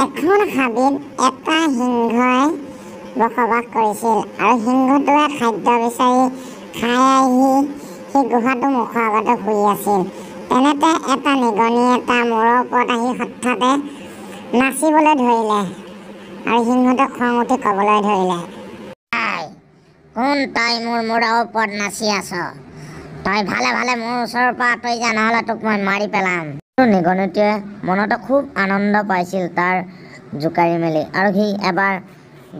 এখন হাবিত এটা সিংহই বসবাস কৰিছিল আৰু সিংহটোৱে খাদ্য বিচাৰি খাই আহি সেই গুহাটো মুখৰ আগতে শুই আছিল। তেনেতে এটা নিগনিয়ে তাৰ মূৰৰ ওপৰত আহি হঠাতে নাচিবলৈ ধৰিলে আৰু সিংহটোৱে খং উঠি ক'বলৈ ধৰিলে, কোন তই মোৰ মূৰৰ ওপৰত নাচি আছ? তই ভালে ভালে মোৰ ওচৰৰ পৰা আঁতৰি যা, নহ'লে তোক মই মাৰি পেলাম। নিগনিটোৱে মনতে খুব আনন্দ পাইছিল তাৰ জোকাৰি মেলি, আৰু সি এবাৰ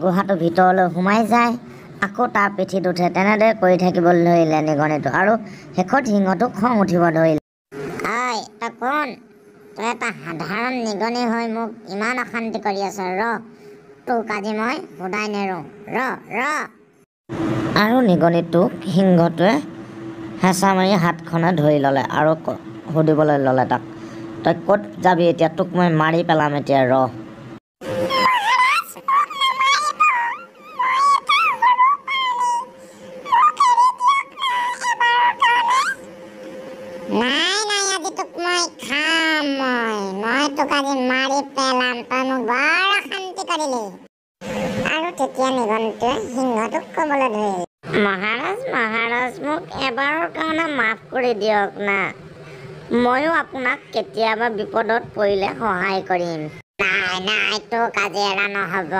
গুহাটোৰ ভিতৰলৈ সোমাই যায়, আকৌ তাৰ পিঠিত উঠে। তেনেদৰে কৰি থাকিবলৈ ধৰিলে নিগনিটো, আৰু শেষত সিংহটো খং উঠিব ধৰিলে। তই কোন? তই এটা সাধাৰণ নিগনি হৈ মোক ইমান অশান্তি কৰি আছ। তোক আজি মই সুধাই নেৰোঁ। আৰু নিগনিটোক সিংহটোৱে হেঁচা মাৰি হাতখনে ধৰি ল'লে আৰু সুধিবলৈ ল'লে তাক, তই ক'ত যাবি এতিয়া? তোক মই মাৰি পেলাম এতিয়া, নাই আজি তোক মই খাম, মই তোক আজি মাৰি পেলাম, তই মোক বৰ অশান্তি কৰিলি। আৰু তেতিয়া নিগনিটোৱে সিংহটোক ক'বলৈ ধৰিলে, মহাৰাজ মোক এবাৰৰ কাৰণে মাফ কৰি দিয়ক না, ময়ো আপোনাক কেতিয়াবা বিপদত পৰিলে সহায় কৰিম। নাই তোক আজি এৰা নহ'ব।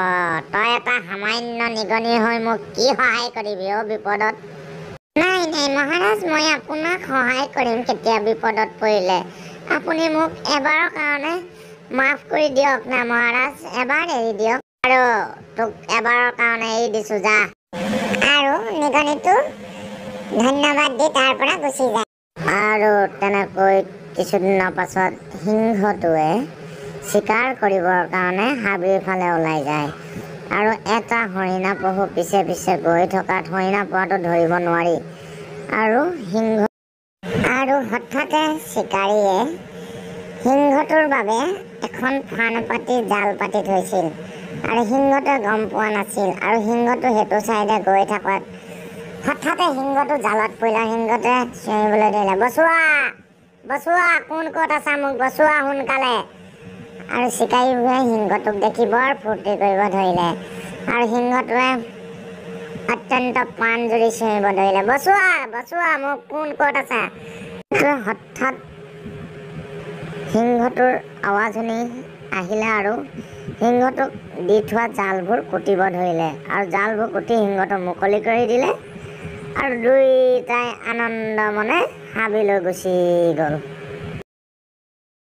তই এটা সামান্য নিগনি হৈ মোক কি সহায় কৰিবি বিপদত? নাই মহাৰাজ, মই আপোনাক সহায় কৰিম কেতিয়া বিপদত পৰিলে। আপুনি মোক এবাৰৰ কাৰণে মাফ কৰি দিয়ক না মহাৰাজ, এবাৰ এৰি দিয়ক। আৰু তোক এবাৰৰ কাৰণে এৰি দিছোঁ, যা। আৰু নিগনিটো ধন্যবাদ দি তাৰ পৰা গুচি যায়। আৰু তেনেকৈ কিছুদিনৰ পাছত সিংহটোৱে চিকাৰ কৰিবৰ কাৰণে হাবিৰ ফালে ওলাই যায়, আৰু এটা হৰিণা পহু পিছে পিছে গৈ থকাত হৰিণা পহুটো ধৰিব নোৱাৰি, আৰু হঠাতে চিকাৰীয়ে সিংহটোৰ বাবে এখন ফান পাতি জাল পাতি থৈছিল, আৰু সিংহটোৱে গম পোৱা নাছিল। আৰু সিংহটো সেইটো চাইডে গৈ থকাত হঠাতে সিংহটো জালত পৰিলে। সিংহটোৱে চিঞৰিবলৈ ধৰিলে, বচোৱা, কোন ক'ত আছা? মোক বচোৱা সোনকালে। আৰু চিকাৰীবোৰে সিংহটোক দেখি বৰ ফূৰ্তি কৰিব ধৰিলে, আৰু সিংহটোৱে অত্যন্ত প্ৰাণ জুৰি চিঞৰিব ধৰিলে, বচোৱা, মোক কোন ক'ত আছা? হঠাৎ সিংহটোৰ আৱাজ শুনি আহিলে আৰু সিংহটোক দি থোৱা জালবোৰ কুটিব ধৰিলে, আৰু জালবোৰ কুটি সিংহটোক মুকলি কৰি দিলে, আৰু দুয়োটাই আনন্দ মনে হাবিলৈ গুচি গ'ল।